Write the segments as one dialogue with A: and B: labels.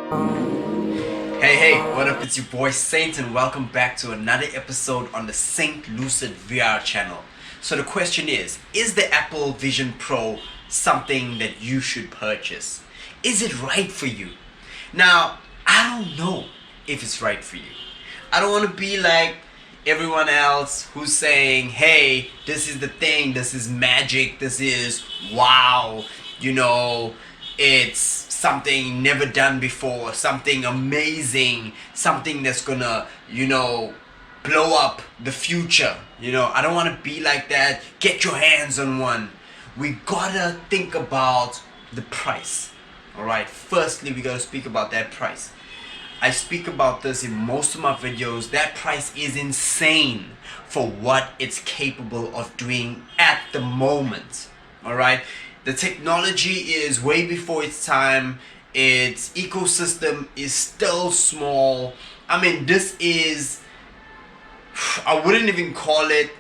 A: Hey, what up? It's your boy Saint, and welcome back to another episode on the Saint Lucid VR channel. So, the question is the Apple Vision Pro something that you should purchase? Is it right for you? Now, I don't know if it's right for you. I don't want to be like everyone else who's saying, hey, this is the thing, this is magic, this is wow, you know, it's something never done before, something amazing, something that's gonna, blow up the future. I don't want to be like that. Get your hands on one. We gotta think about the price. Alright, firstly, we gotta speak about that price. I speak about this in most of my videos. That price is insane for what it's capable of doing at the moment. Alright? The technology is way before its time. Its ecosystem is still small. I mean, this is, I wouldn't even call it,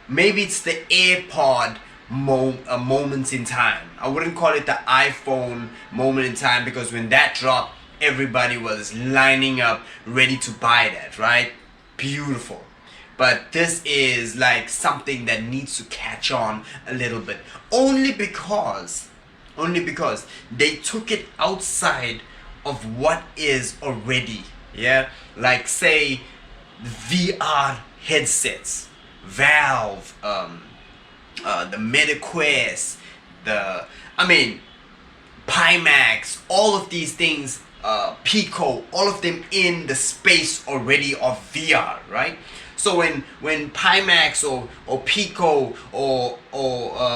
A: maybe it's the AirPod moment in time. I wouldn't call it the iPhone moment in time, because when that dropped, everybody was lining up ready to buy that, right? Beautiful. But this is like something that needs to catch on a little bit, only because they took it outside of what is already, yeah, like say VR headsets, Valve, the MetaQuest, Pimax, all of these things, Pico, all of them in the space already of VR, right? So when Pimax or Pico or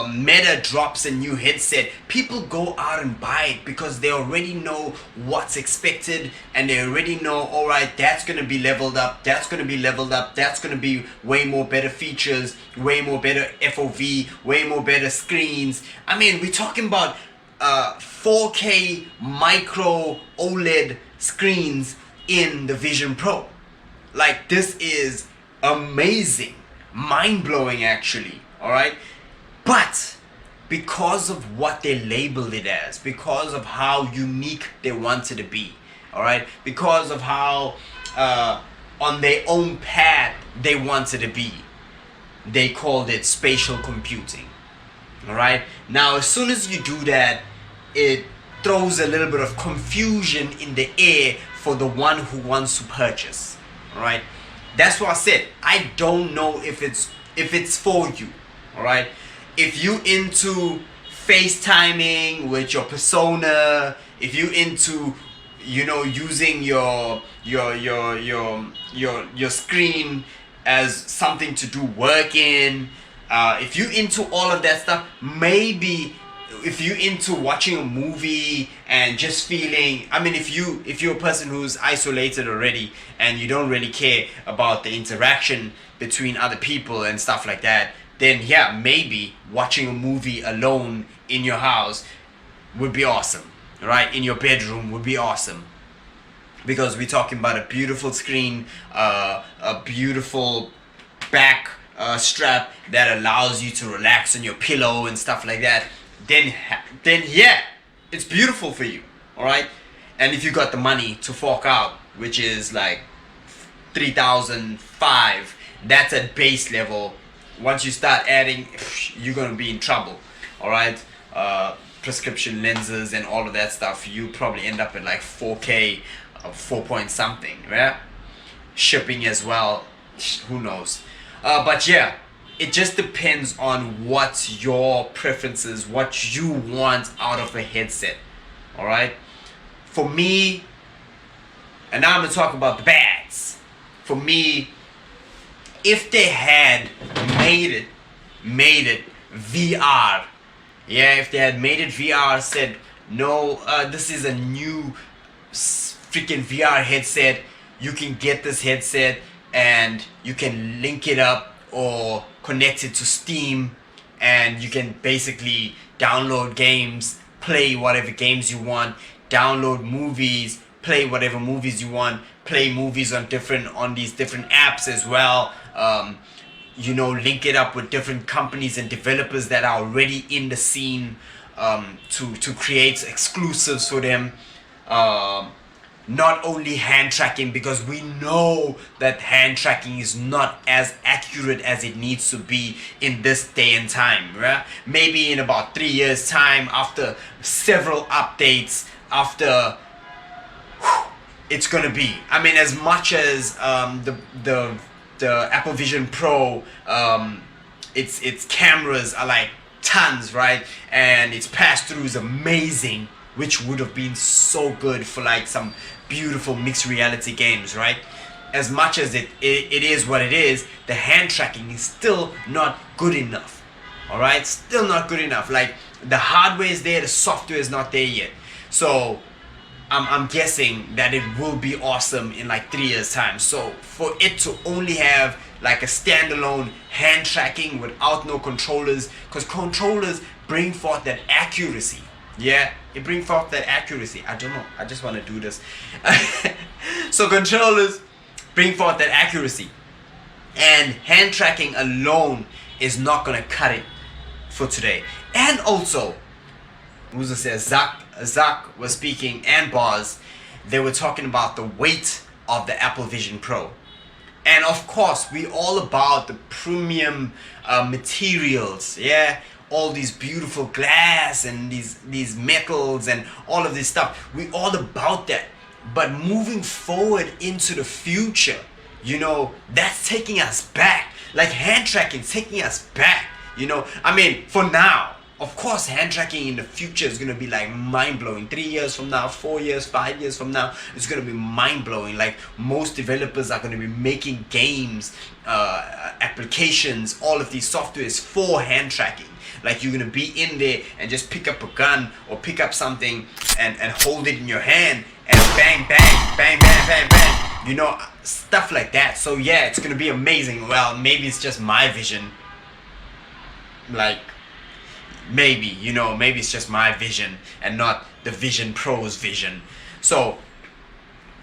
A: Meta drops a new headset, people go out and buy it because they already know what's expected, and they already know, all right, that's gonna be leveled up, that's gonna be leveled up, that's gonna be way more better features, way more better FOV, way more better screens. I mean, we're talking about 4K micro OLED screens in the Vision Pro. Like, this is amazing, mind-blowing actually, all right? But because of what they labeled it as, because of how unique they wanted to be, all right? Because of how on their own path they wanted to be, they called it spatial computing. All right, now as soon as you do that, it throws a little bit of confusion in the air for the one who wants to purchase. All right, that's why I said I don't know if it's for you. All right, if you into FaceTiming with your persona, if you into using your screen as something to do work in, if you into all of that stuff, maybe if you into watching a movie and just feeling, if you're a person who's isolated already and you don't really care about the interaction between other people and stuff like that, then yeah, maybe watching a movie alone in your house would be awesome, right? In your bedroom would be awesome, because we're talking about a beautiful screen, a beautiful back strap that allows you to relax on your pillow and stuff like that. Then yeah, it's beautiful for you, all right? And if you got the money to fork out, which is like 3,005, that's at base level. Once you start adding, you're gonna be in trouble, all right? Prescription lenses and all of that stuff, you probably end up at like 4K, 4 point something, yeah? Shipping as well, who knows? But yeah, it just depends on what your preferences, what you want out of a headset. All right. For me, and now I'm gonna talk about the bads. For me, if they had made it VR, yeah, if they had made it VR, said no, this is a new freaking VR headset. You can get this headset and you can link it up or connect it to Steam, and you can basically download games, play whatever games you want, download movies, play whatever movies you want, play movies on these different apps as well. Link it up with different companies and developers that are already in the scene, to create exclusives for them. not only hand tracking, because we know that hand tracking is not as accurate as it needs to be in this day and time, right? Maybe in about 3 years time, after several updates, after it's gonna be, I mean, as much as the Apple Vision Pro, its cameras are like tons, right? And its pass-through is amazing, which would have been so good for like some beautiful mixed reality games, right? As much as it is what it is, the hand tracking is still not good enough. All right, still not good enough. Like, the hardware is there, the software is not there yet. So I'm guessing that it will be awesome in like 3 years time. So for it to only have like a standalone hand tracking without no controllers, because controllers bring forth that accuracy. Yeah, it brings forth that accuracy. I don't know, I just want to do this. So controllers bring forth that accuracy, and hand tracking alone is not gonna cut it for today. And also, Musa says Zach was speaking, and Boz, they were talking about the weight of the Apple Vision Pro. And of course, we all about the premium materials, yeah? All these beautiful glass and these metals and all of this stuff. We all about that. But moving forward into the future, you know, that's taking us back. Like, hand tracking taking us back, you know? I mean, for now, of course, hand tracking in the future is going to be like mind-blowing. 3 years from now, 4 years, 5 years from now, it's going to be mind-blowing. Like, most developers are going to be making games, applications, all of these softwares for hand tracking. Like, you're going to be in there and just pick up a gun or pick up something and hold it in your hand and bang, bang, bang, bang, bang, bang. You know, stuff like that. So yeah, it's going to be amazing. Well, maybe it's just my vision. Like, maybe, you know, maybe it's just my vision and not the Vision Pro's vision. So,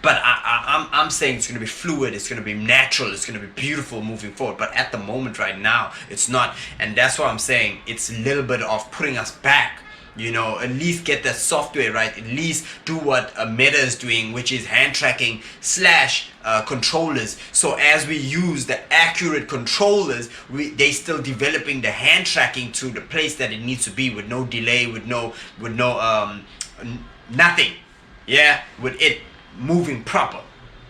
A: but I'm saying it's going to be fluid, it's going to be natural, it's going to be beautiful moving forward. But at the moment right now, it's not. And that's why I'm saying it's a little bit of putting us back. You know, at least get the software right. At least do what Meta is doing, which is hand tracking / controllers. So as we use the accurate controllers, they still developing the hand tracking to the place that it needs to be, with no delay, with no nothing. Yeah, with it moving proper.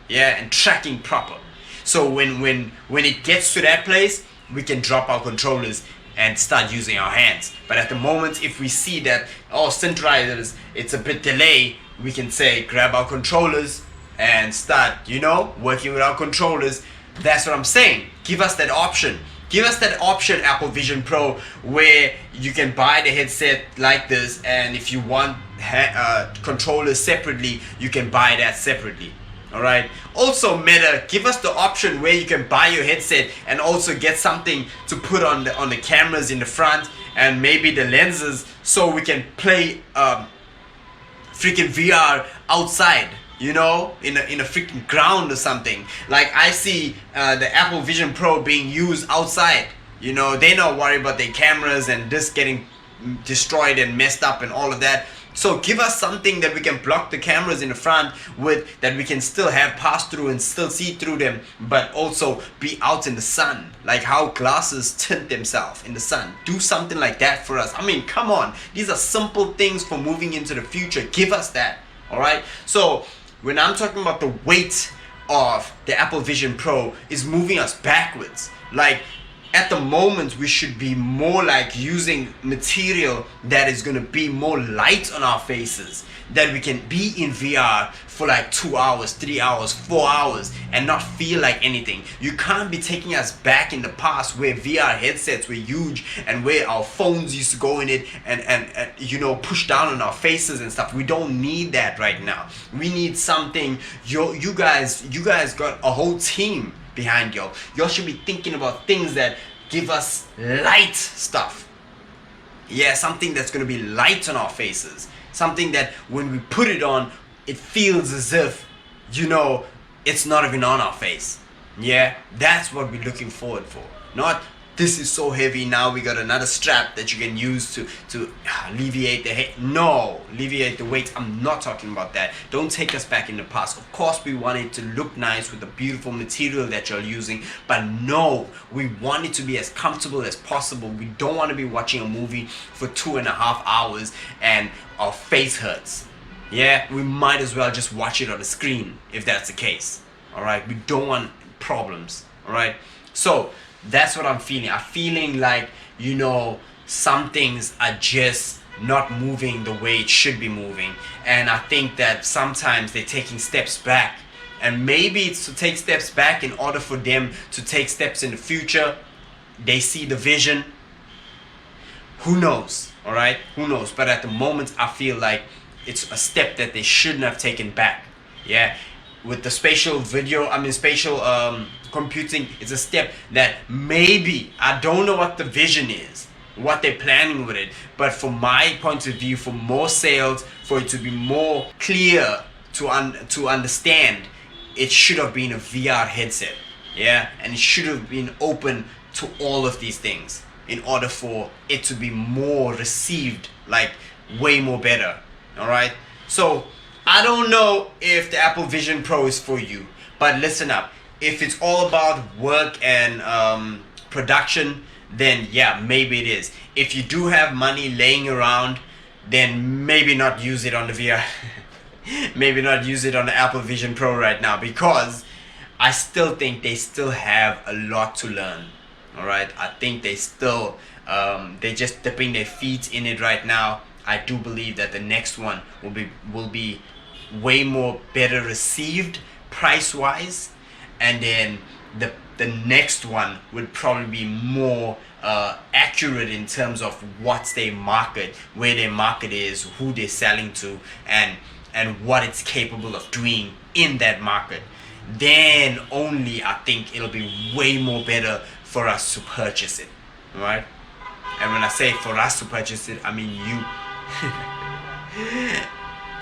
A: Yeah, and tracking proper. So when it gets to that place, we can drop our controllers and start using our hands. But at the moment, if we see that, oh, synthesizers, it's a bit delay, we can say grab our controllers and start, you know, working with our controllers. That's what I'm saying. Give us that option. Give us that option, Apple Vision Pro, where you can buy the headset like this, and if you want controllers separately, you can buy that separately. Alright. Also, Meta, give us the option where you can buy your headset and also get something to put on the cameras in the front and maybe the lenses, so we can play freaking VR outside, you know, in a freaking ground or something. Like, I see the Apple Vision Pro being used outside. You know, they're not worried about their cameras and this getting destroyed and messed up and all of that. So give us something that we can block the cameras in the front with, that we can still have pass through and still see through them, but also be out in the sun, like how glasses tint themselves in the sun. Do something like that for us. I mean, come on, these are simple things for moving into the future. Give us that. All right. So when I'm talking about the weight of the Apple Vision Pro is moving us backwards, like, at the moment, we should be more like using material that is going to be more light on our faces, that we can be in VR for like 2 hours, 3 hours, 4 hours and not feel like anything. You can't be taking us back in the past where VR headsets were huge and where our phones used to go in it and you know, push down on our faces and stuff. We don't need that right now. We need something. You guys got a whole team behind y'all. Y'all should be thinking about things that give us light stuff. Yeah, something that's going to be light on our faces. Something that when we put it on, it feels as if, you know, it's not even on our face. Yeah, that's what we're looking forward for. Not this is so heavy, now we got another strap that you can use to alleviate the head. No, alleviate the weight. I'm not talking about that. Don't take us back in the past. Of course we want it to look nice with the beautiful material that you're using, but no, we want it to be as comfortable as possible. We don't want to be watching a movie for 2.5 hours and our face hurts. Yeah, we might as well just watch it on the screen if that's the case. Alright, we don't want problems. Alright, so that's what I'm feeling. I'm feeling like, some things are just not moving the way it should be moving, and I think that sometimes they're taking steps back, and maybe it's to take steps back in order for them to take steps in the future. They see the vision. Who knows? Alright, who knows? But at the moment I feel like it's a step that they shouldn't have taken back. Yeah, with the spatial computing, it's a step that maybe, I don't know what the vision is, what they're planning with it, but from my point of view, for more sales, for it to be more clear to understand, it should have been a VR headset. Yeah, and it should have been open to all of these things in order for it to be more received, like way more better. Alright, so I don't know if the Apple Vision Pro is for you, but listen up. If it's all about work and production, then yeah, maybe it is. If you do have money laying around, then maybe not use it on the VR. Maybe not use it on the Apple Vision Pro right now, because I still think they still have a lot to learn. Alright, I think they still they're just dipping their feet in it right now. I do believe that the next one will be way more better received price wise, and then the next one would probably be more accurate in terms of what's their market, where their market is, who they're selling to, and what it's capable of doing in that market. Then only I think it'll be way more better for us to purchase it. Alright, and when I say for us to purchase it, I mean you.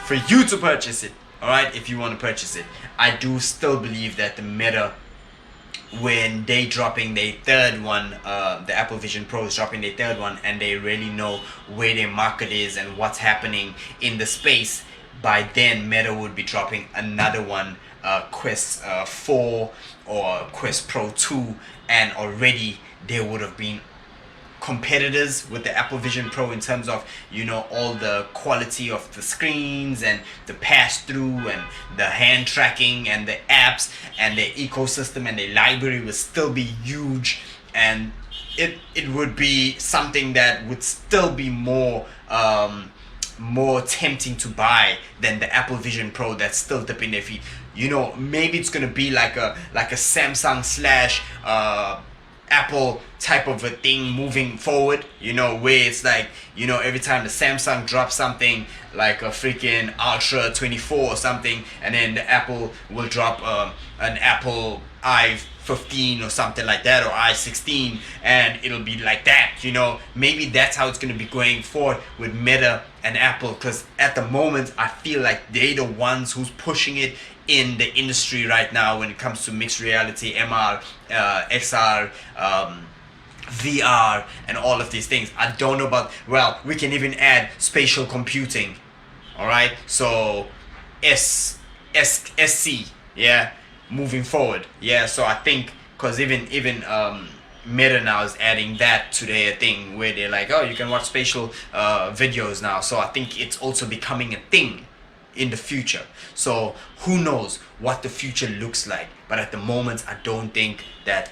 A: For you to purchase it. Alright, if you want to purchase it. I do still believe that the Meta, when they dropping their third one, the Apple Vision Pro is dropping their third one, and they really know where their market is and what's happening in the space, by then Meta would be dropping another one, Quest 4 or Quest Pro 2, and already there would have been competitors with the Apple Vision Pro in terms of all the quality of the screens and the pass-through and the hand tracking and the apps and the ecosystem, and the library would still be huge, and it would be something that would still be more tempting to buy than the Apple Vision Pro that's still dipping their feet. Maybe it's gonna be like a Samsung slash Apple type of a thing moving forward, where it's like, every time the Samsung drops something like a freaking Ultra 24 or something, and then the Apple will drop an Apple i15 or something like that, or i16, and it'll be like that. Maybe that's how it's going to be going forward with Meta and Apple, because at the moment I feel like they're the ones who's pushing it in the industry right now when it comes to mixed reality, MR, XR, VR, and all of these things. I don't know about, well, we can even add spatial computing. Alright, so SC, yeah, moving forward. Yeah, so I think, because even Meta now is adding that to their thing, where they're like, oh, you can watch spatial videos now. So I think it's also becoming a thing in the future. So who knows what the future looks like, but at the moment I don't think that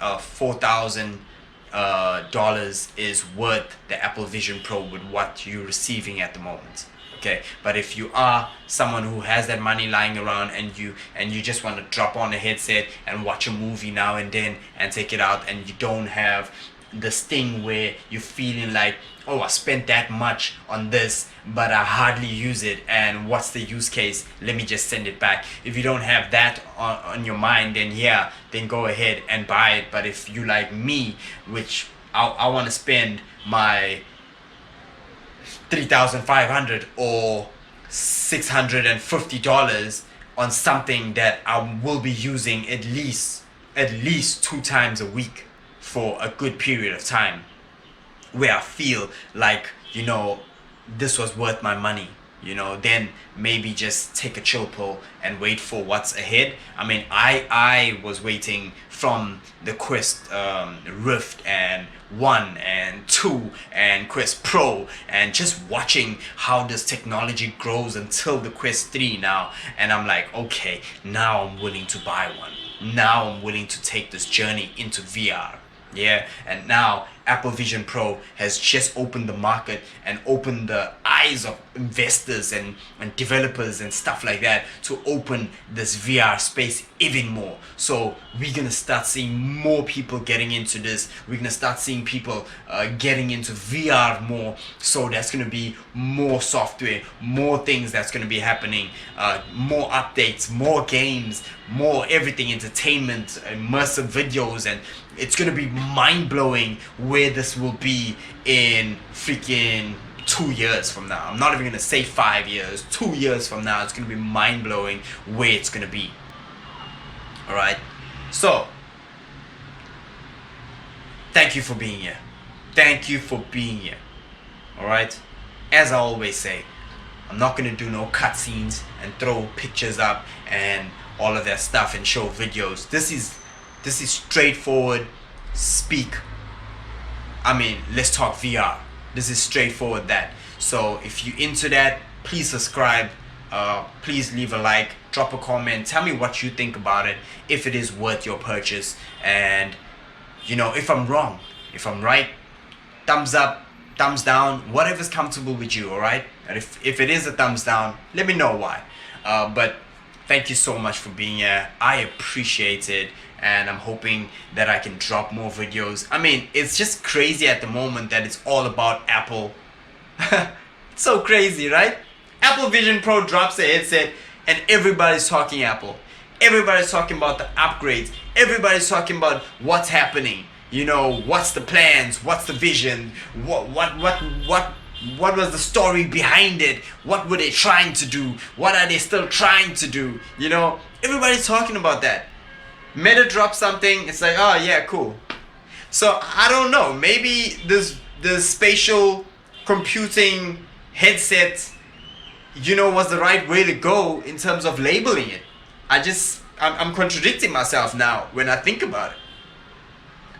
A: $4,000 is worth the Apple Vision Pro with what you're receiving at the moment. Okay, but if you are someone who has that money lying around, and you just want to drop on a headset and watch a movie now and then and take it out, and you don't have this thing where you're feeling like, oh, I spent that much on this but I hardly use it, and what's the use case, let me just send it back. If you don't have that on your mind, then yeah, then go ahead and buy it. But if you like me, which I want to spend my $3,500 or $650 on something that I will be using at least 2 times a week, for a good period of time where I feel like, this was worth my money, then maybe just take a chill pill and wait for what's ahead. I mean, I was waiting from the Quest Rift and 1 and 2 and Quest Pro, and just watching how this technology grows until the Quest 3 now, and I'm like, okay, now I'm willing to buy one. Now I'm willing to take this journey into VR. Yeah, and now Apple Vision Pro has just opened the market and opened the eyes of investors and developers and stuff like that to open this VR space even more. So we're gonna start seeing more people getting into this. We're gonna start seeing people getting into VR more. So that's gonna be more software, more things that's gonna be happening, more updates, more games, more everything, entertainment, immersive videos, and it's gonna be mind-blowing where this will be in freaking 2 years from now. I'm not even gonna say 5 years. 2 years from now, it's gonna be mind-blowing where it's gonna be. Alright? So, thank you for being here. Thank you for being here. Alright? As I always say, I'm not gonna do no cutscenes and throw pictures up and all of that stuff and show videos. This is straightforward speak. I mean, let's talk VR. This is straightforward that. So if you're into that, please subscribe. Please leave a like, drop a comment, tell me what you think about it, if it is worth your purchase, and if I'm wrong, if I'm right, thumbs up, thumbs down, whatever's comfortable with you. Alright? And if it is a thumbs down, let me know why. But thank you so much for being here. I appreciate it, and I'm hoping that I can drop more videos. I mean, it's just crazy at the moment that it's all about Apple. It's so crazy, right? Apple Vision Pro drops a headset and everybody's talking Apple. Everybody's talking about the upgrades. Everybody's talking about what's happening. What's the plans? What's the vision? What was the story behind it? What were they trying to do? What are they still trying to do? Everybody's talking about that. Meta drops something, it's like, oh yeah, cool. So I don't know, maybe the spatial computing headset, was the right way to go in terms of labeling it. I'm contradicting myself now when I think about it.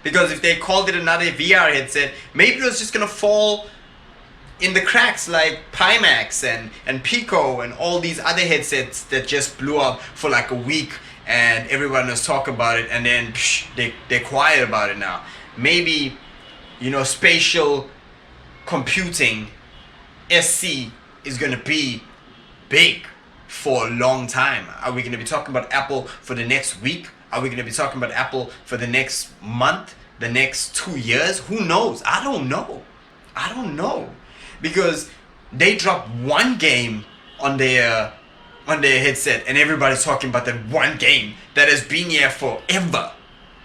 A: Because if they called it another VR headset, maybe it was just gonna fall in the cracks like Pimax and Pico and all these other headsets that just blew up for like a week and everyone was talking about it, and then they're quiet about it now. Maybe, spatial computing SC is gonna be big for a long time. Are we gonna be talking about Apple for the next week? Are we gonna be talking about Apple for the next month, the next 2 years? Who knows? I don't know. Because they dropped one game on their headset and everybody's talking about that one game that has been here forever.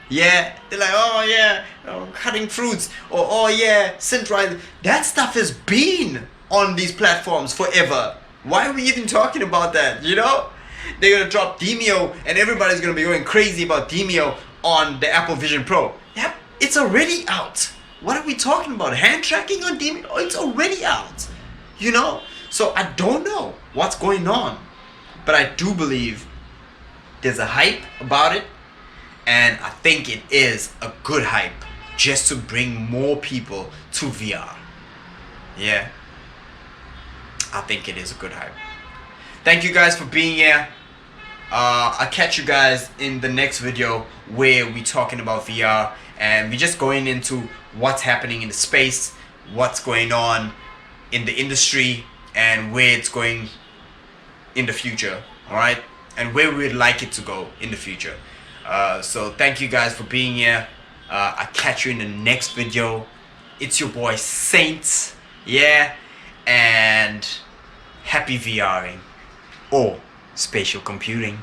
A: Yeah, they're like, oh yeah, cutting fruits, or oh yeah, Synthrise. That stuff has been on these platforms forever. Why are we even talking about that? They're gonna drop Demio and everybody's gonna be going crazy about Demio on the Apple Vision Pro. Yep, it's already out. What are we talking about? Hand tracking on Demio? Oh, it's already out. So I don't know what's going on, but I do believe there's a hype about it, and I think it is a good hype just to bring more people to VR. Yeah, I think it is a good hype. Thank you guys for being here. I'll catch you guys in the next video where we're talking about VR and we're just going into what's happening in the space, what's going on in the industry, and where it's going in the future. Alright? And where we'd like it to go in the future. So thank you guys for being here. I'll catch you in the next video. It's your boy Saint. Yeah. And happy VRing or spatial computing.